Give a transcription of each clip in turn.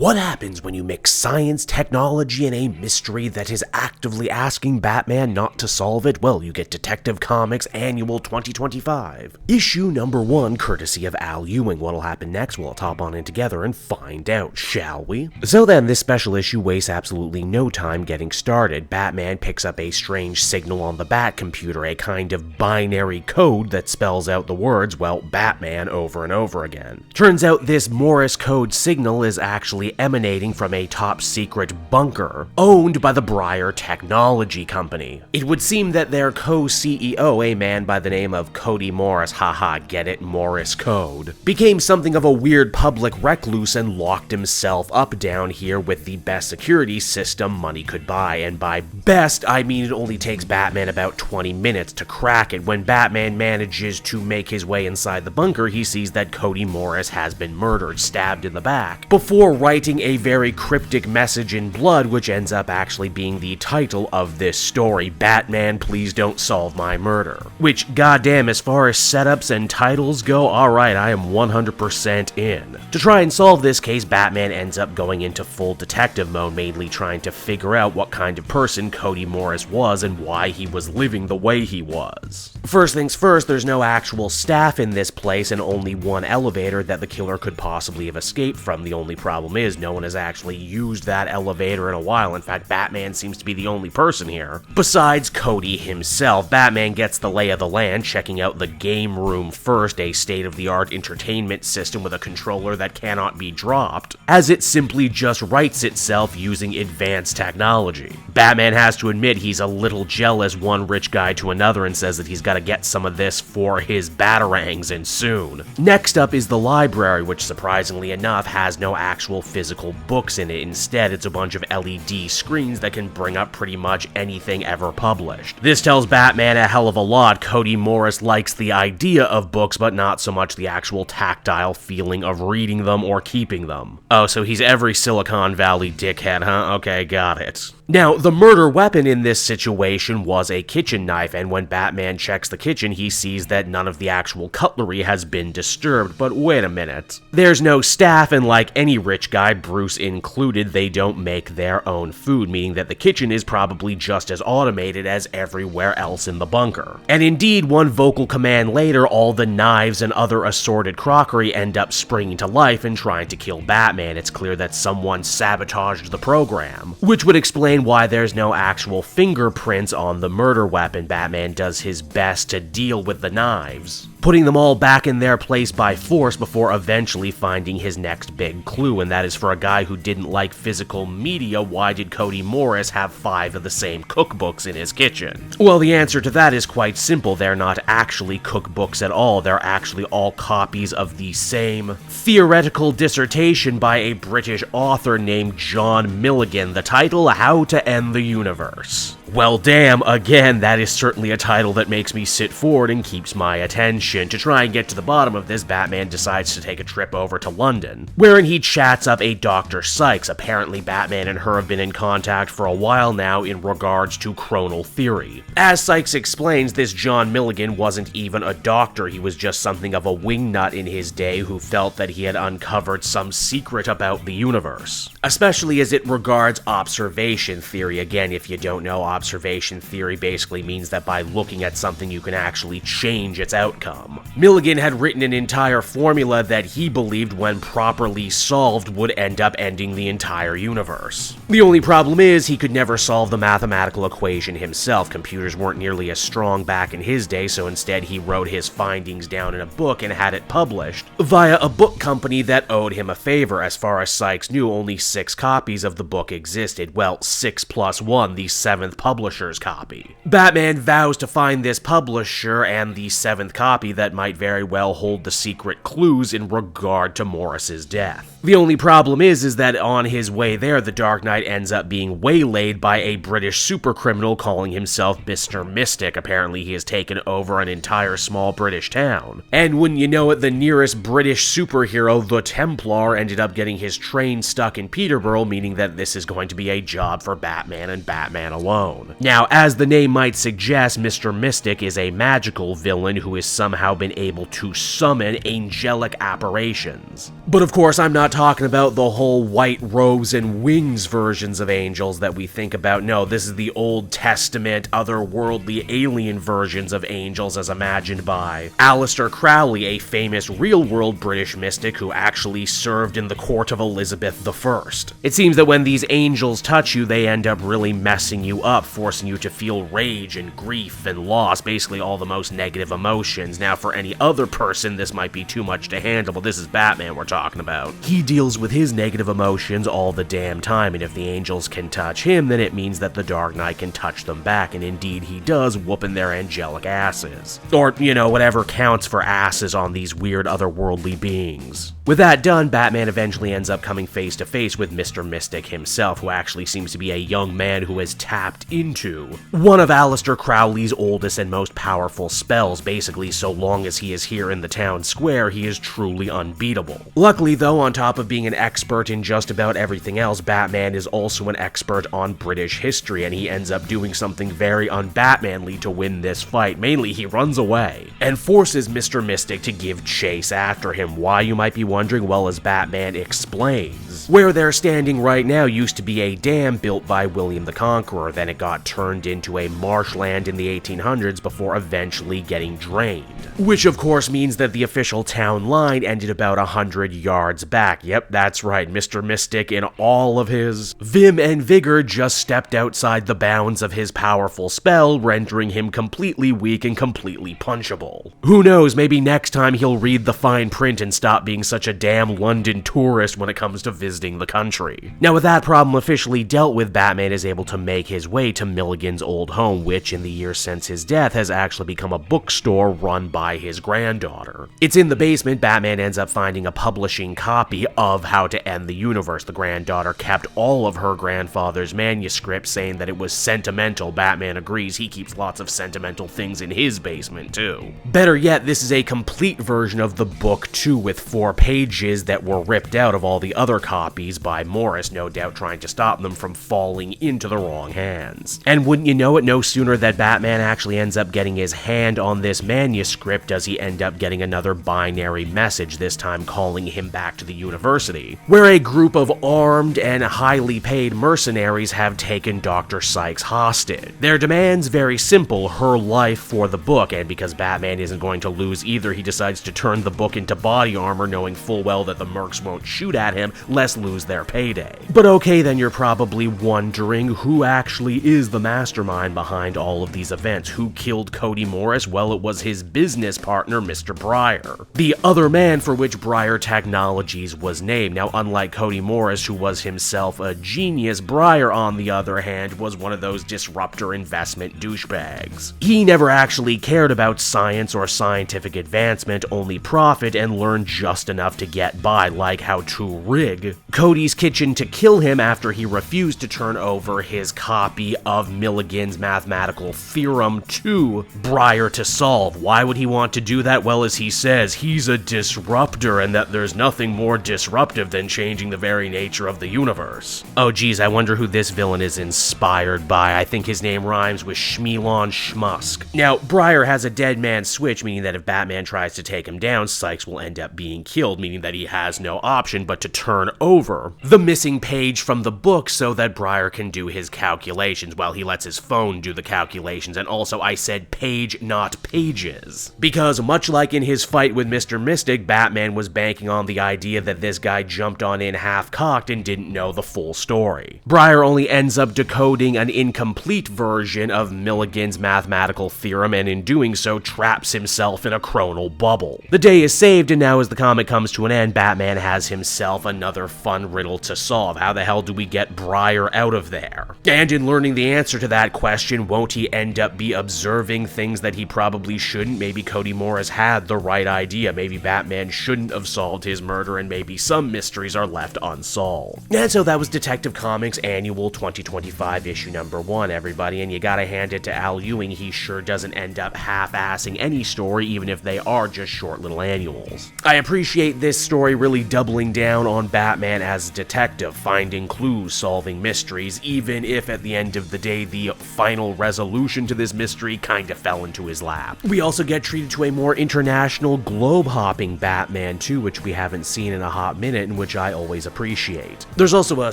What happens when you mix science, technology, and a mystery that is actively asking Batman not to solve it? Well, you get Detective Comics Annual 2025. Issue number 1, courtesy of Al Ewing. What'll happen next? Well, let's hop on in together and find out, shall we? So then, this special issue wastes absolutely no time getting started. Batman picks up a strange signal on the Bat computer, a kind of binary code that spells out the words, well, Batman over and over again. Turns out this Morse code signal is actually emanating from a top-secret bunker owned by the Briar Technology Company. It would seem that their co-CEO, a man by the name of Cody Morris, haha, get it, Morse code, became something of a weird public recluse and locked himself up down here with the best security system money could buy, and by best, I mean it only takes Batman about 20 minutes to crack it. When Batman manages to make his way inside the bunker, he sees that Cody Morris has been murdered, stabbed in the back, before writing a very cryptic message in blood, which ends up actually being the title of this story, Batman, Please Don't Solve My Murder. Which, goddamn, as far as setups and titles go, alright, I am 100% in. To try and solve this case, Batman ends up going into full detective mode, mainly trying to figure out what kind of person Cody Morris was and why he was living the way he was. First things first, there's no actual staff in this place and only one elevator that the killer could possibly have escaped from. The only problem is no one has actually used that elevator in a while. In fact, Batman seems to be the only person here. Besides Cody himself, Batman gets the lay of the land, checking out the game room first, a state-of-the-art entertainment system with a controller that cannot be dropped, as it simply just writes itself using advanced technology. Batman has to admit he's a little jealous, one rich guy to another, and says that he's got to get some of this for his batarangs, and soon. Next up is the library, which surprisingly enough has no actual physical books in it. Instead, it's a bunch of LED screens that can bring up pretty much anything ever published. This tells Batman a hell of a lot. Cody Morris likes the idea of books, but not so much the actual tactile feeling of reading them or keeping them. Oh, so he's every Silicon Valley dickhead, huh? Okay, got it. Now, the murder weapon in this situation was a kitchen knife, and when Batman checks the kitchen, he sees that none of the actual cutlery has been disturbed. But wait a minute. There's no staff, and like any rich guy, Bruce included, they don't make their own food, meaning that the kitchen is probably just as automated as everywhere else in the bunker. And indeed, one vocal command later, all the knives and other assorted crockery end up springing to life and trying to kill Batman. It's clear that someone sabotaged the program, which would explain why there's no actual fingerprints on the murder weapon. Batman does his best to deal with the knives, putting them all back in their place by force before eventually finding his next big clue, and that is, for a guy who didn't like physical media, why did Cody Morris have 5 of the same cookbooks in his kitchen? Well, the answer to that is quite simple. They're not actually cookbooks at all. They're actually all copies of the same theoretical dissertation by a British author named John Milligan. The title, How to End the Universe. Well, damn, again, that is certainly a title that makes me sit forward and keeps my attention. To try and get to the bottom of this, Batman decides to take a trip over to London, wherein he chats up a Dr. Sykes. Apparently, Batman and her have been in contact for a while now in regards to chronal theory. As Sykes explains, this John Milligan wasn't even a doctor. He was just something of a wingnut in his day who felt that he had uncovered some secret about the universe, especially as it regards observation theory. Again, if you don't know, observation theory basically means that by looking at something you can actually change its outcome. Milligan had written an entire formula that he believed, when properly solved, would end up ending the entire universe. The only problem is he could never solve the mathematical equation himself. Computers weren't nearly as strong back in his day, so instead he wrote his findings down in a book and had it published via a book company that owed him a favor. As far as Sykes knew, only 6 copies of the book existed. Well, 6 plus 1, the 7th publisher's copy. Batman vows to find this publisher and the 7th copy that might very well hold the secret clues in regard to Morris's death. The only problem is that on his way there, the Dark Knight ends up being waylaid by a British supercriminal calling himself Mr. Mystic. Apparently, he has taken over an entire small British town. And wouldn't you know it, the nearest British superhero, the Templar, ended up getting his train stuck in Peterborough, meaning that this is going to be a job for Batman and Batman alone. Now, as the name might suggest, Mr. Mystic is a magical villain who is somehow somehow been able to summon angelic apparitions. But of course, I'm not talking about the whole white robes and wings versions of angels that we think about. No, this is the Old Testament, otherworldly alien versions of angels as imagined by Aleister Crowley, a famous real-world British mystic who actually served in the court of Elizabeth I. It seems that when these angels touch you, they end up really messing you up, forcing you to feel rage and grief and loss, basically all the most negative emotions. Now, for any other person, this might be too much to handle, but this is Batman we're talking about. He deals with his negative emotions all the damn time, and if the angels can touch him, then it means that the Dark Knight can touch them back, and indeed he does, whooping their angelic asses. Or, whatever counts for asses on these weird otherworldly beings. With that done, Batman eventually ends up coming face to face with Mr. Mystic himself, who actually seems to be a young man who has tapped into one of Aleister Crowley's oldest and most powerful spells. Basically, so long as he is here in the town square, he is truly unbeatable. Luckily though, on top of being an expert in just about everything else, Batman is also an expert on British history, and he ends up doing something very un-Batmanly to win this fight. Mainly, he runs away and forces Mr. Mystic to give chase after him. Why, you might be wondering? Well, as Batman explains, where they're standing right now used to be a dam built by William the Conqueror, then it got turned into a marshland in the 1800s before eventually getting drained. Which of course means that the official town line ended about 100 yards back. Yep, that's right, Mr. Mystic in all of his vim and vigor just stepped outside the bounds of his powerful spell, rendering him completely weak and completely punchable. Who knows, maybe next time he'll read the fine print and stop being such a damn London tourist when it comes to visiting the country. Now, with that problem officially dealt with, Batman is able to make his way to Milligans Old Home, which in the years since his death has actually become a bookstore run by his granddaughter. It's in the basement. Batman ends up finding a publishing copy of How to End the Universe. The granddaughter kept all of her grandfather's manuscripts, saying that it was sentimental. Batman agrees. He keeps lots of sentimental things in his basement too. Better yet, this is a complete version of the book too, with 4 pages that were ripped out of all the other copies by Morris, no doubt trying to stop them from falling into the wrong hands. And wouldn't you know it, no sooner that Batman actually ends up getting his hand on this manuscript does he end up getting another binary message, this time calling him back to the university, where a group of armed and highly paid mercenaries have taken Dr. Sykes hostage. Their demands very simple: her life for the book, and because Batman isn't going to lose either, he decides to turn the book into body armor, knowing full well that the mercs won't shoot at him, lest lose their payday. But okay, then you're probably wondering, who actually is the mastermind behind all of these events? Who killed Cody Morris? Well, it was his business partner, Mr. Breyer, the other man for which Breyer Technologies was named. Now, unlike Cody Morris, who was himself a genius, Breyer, on the other hand, was one of those disruptor investment douchebags. He never actually cared about science or scientific advancement, only profit, and learned just enough to get by, like how to rig Cody's kitchen to kill him after he refused to turn over his copy of Milligan's mathematical theorem to Breyer to solve. Why would he want to do that? Well, as he says, he's a disruptor, and that there's nothing more disruptive than changing the very nature of the universe. Oh geez, I wonder who this villain is inspired by. I think his name rhymes with Schmeelon Schmusk. Now, Breyer has a dead man switch, meaning that if Batman tries to take him down, Sykes will end up being killed, meaning that he has no option but to turn over the missing page from the book so that Breyer can do his calculations. Well, he lets his phone do the calculations, and also I said page, not pages. Because much like in his fight with Mr. Mystic, Batman was banking on the idea that this guy jumped on in half-cocked and didn't know the full story. Breyer only ends up decoding an incomplete version of Milligan's mathematical theorem, and in doing so traps himself in a chronal bubble. The day is saved, and now as the comic comes to an end, Batman has himself another fun riddle to solve. How the hell do we get Breyer out of there? And in learning the answer to that question, won't he end up be observing things that he probably shouldn't? Maybe Cody Morris had the right idea. Maybe Batman shouldn't have solved his murder, and maybe some mysteries are left unsolved. And so that was Detective Comics Annual 2025 issue number 1, everybody, and you gotta hand it to Al Ewing. He sure doesn't end up half-assing any story, even if they are just short little annuals. I appreciate this story really doubling down on Batman Batman as a detective, finding clues, solving mysteries, even if at the end of the day the final resolution to this mystery kinda fell into his lap. We also get treated to a more international, globe-hopping Batman too, which we haven't seen in a hot minute, and which I always appreciate. There's also a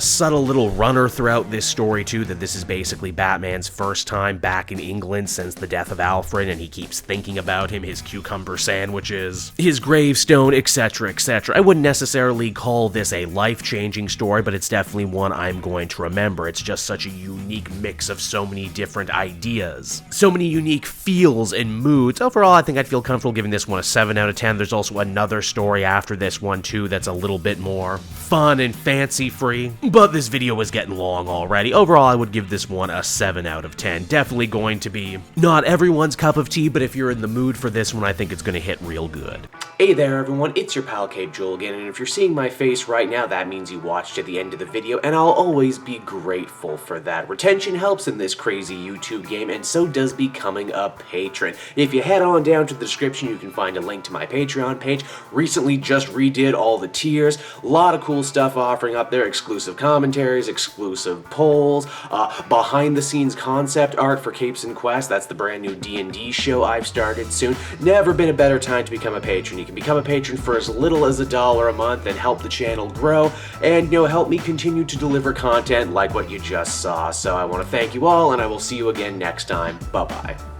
subtle little runner throughout this story too, that this is basically Batman's first time back in England since the death of Alfred, and he keeps thinking about him, his cucumber sandwiches, his gravestone, etc., etc. I wouldn't necessarily call this a life-changing story, but it's definitely one I'm going to remember. It's just such a unique mix of so many different ideas, so many unique feels and moods. Overall, I think I'd feel comfortable giving this one a 7 out of 10. There's also another story after this one too that's a little bit more fun and fancy-free, but this video is getting long already. Overall, I would give this one a 7 out of 10. Definitely going to be not everyone's cup of tea, but if you're in the mood for this one, I think it's going to hit real good. Hey there everyone, it's your pal Cape Joel again, and if you're seeing my face right now, that means you watched to the end of the video, and I'll always be grateful for that. Retention helps in this crazy YouTube game, and so does becoming a patron. If you head on down to the description, you can find a link to my Patreon page. Recently just redid all the tiers, a lot of cool stuff offering up there, exclusive commentaries, exclusive polls, behind the scenes concept art for Capes and Quest. That's the brand new D&D show I've started soon. Never been a better time to become a patron. You can become a patron for as little as $1 a month and help the channel grow, and help me continue to deliver content like what you just saw. So I want to thank you all, and I will see you again next time. Bye bye.